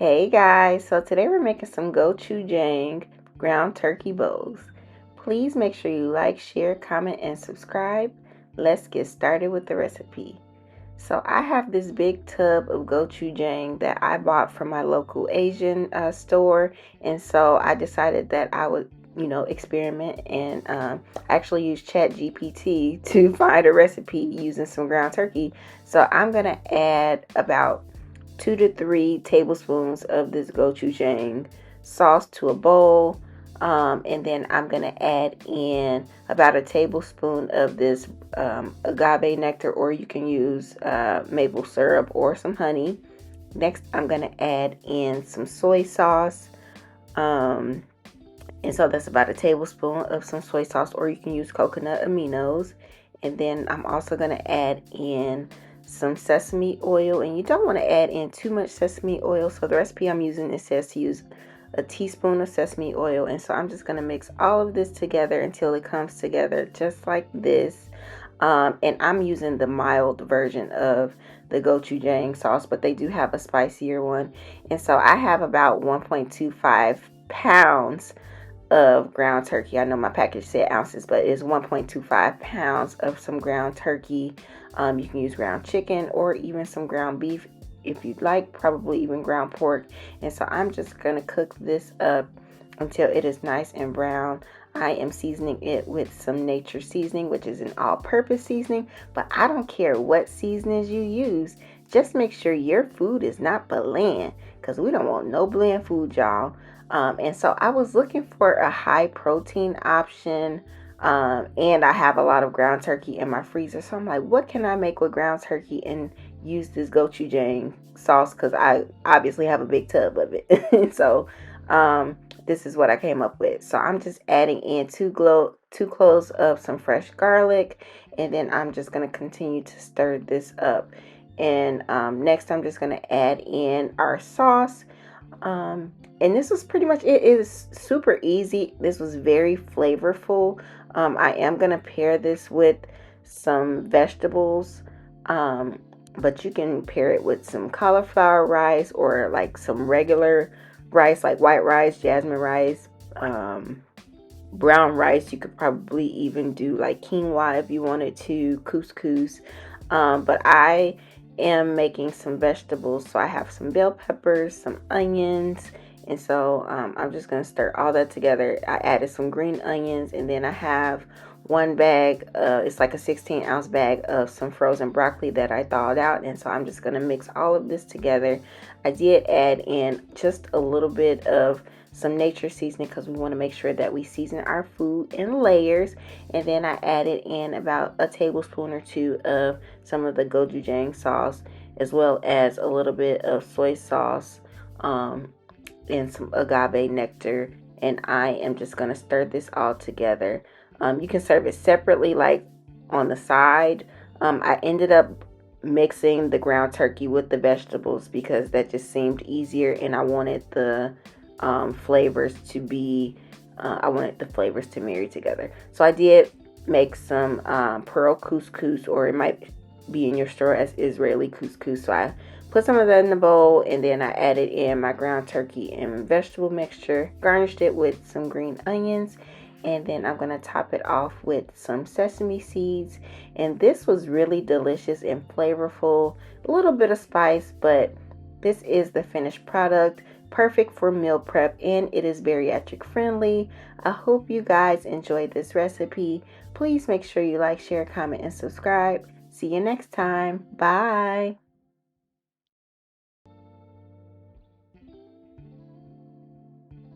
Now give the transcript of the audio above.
Hey guys, so today we're making some Gochujang Ground Turkey Bowls. Please make sure you like, share, comment, and subscribe. Let's get started with the recipe. So I have this big tub of gochujang that I bought from my local Asian store, and so I decided that I would experiment and actually use ChatGPT to find a recipe using some ground turkey. So I'm gonna add about 2 to 3 tablespoons of this gochujang sauce to a bowl. And then I'm going to add in about a tablespoon of this agave nectar, or you can use maple syrup or some honey. Next, I'm going to add in some soy sauce. And so that's about a tablespoon of some soy sauce, or you can use coconut aminos. And then I'm also going to add in some sesame oil, and you don't want to add in too much sesame oil. So the recipe I'm using, it says to use a teaspoon of sesame oil, and so I'm just going to mix all of this together until it comes together just like this. And I'm using the mild version of the gochujang sauce, but they do have a spicier one. And so I have about 1.25 pounds of ground turkey. I know my package said ounces, but it's 1.25 pounds of some ground turkey. You can use ground chicken or even some ground beef if you'd like, probably even ground pork. And so I'm just going to cook this up until it is nice and brown. I am seasoning it with some nature seasoning, which is an all-purpose seasoning, but I don't care what seasonings you use. Just make sure your food is not bland, because we don't want no bland food, y'all. And so I was looking for a high protein option, and I have a lot of ground turkey in my freezer. So I'm like, what can I make with ground turkey and use this gochujang sauce? Because I obviously have a big tub of it. So this is what I came up with. So I'm just adding in two cloves of some fresh garlic, and then I'm just going to continue to stir this up. And next I'm just going to add in our sauce. And this was pretty much it. It is super easy. This was very flavorful. I am going to pair this with some vegetables, but you can pair it with some cauliflower rice or like some regular rice, like white rice, jasmine rice, brown rice. You could probably even do like quinoa if you wanted to, couscous. But I am making some vegetables, so I have some bell peppers, some onions, and so I'm just going to stir all that together. I added some green onions, and then I have one bag, it's like a 16-ounce bag of some frozen broccoli that I thawed out, and so I'm just going to mix all of this together. I did add in just a little bit of some nature seasoning because we want to make sure that we season our food in layers. And then I added in about a tablespoon or 2 of some of the gochujang sauce, as well as a little bit of soy sauce, and some agave nectar. And I am just going to stir this all together. You can serve it separately, like on the side. I ended up mixing the ground turkey with the vegetables because that just seemed easier, and I wanted the flavors to be I wanted the flavors to marry together. So I did make some pearl couscous, or it might be in your store as Israeli couscous. So I put some of that in the bowl, and then I added in my ground turkey and vegetable mixture, garnished it with some green onions, and then I'm going to top it off with some sesame seeds. And this was really delicious and flavorful, a little bit of spice, but this is the finished product, perfect for meal prep, and it is bariatric friendly. I hope you guys enjoyed this recipe. Please make sure you like, share, comment, and subscribe. See you next time. Bye.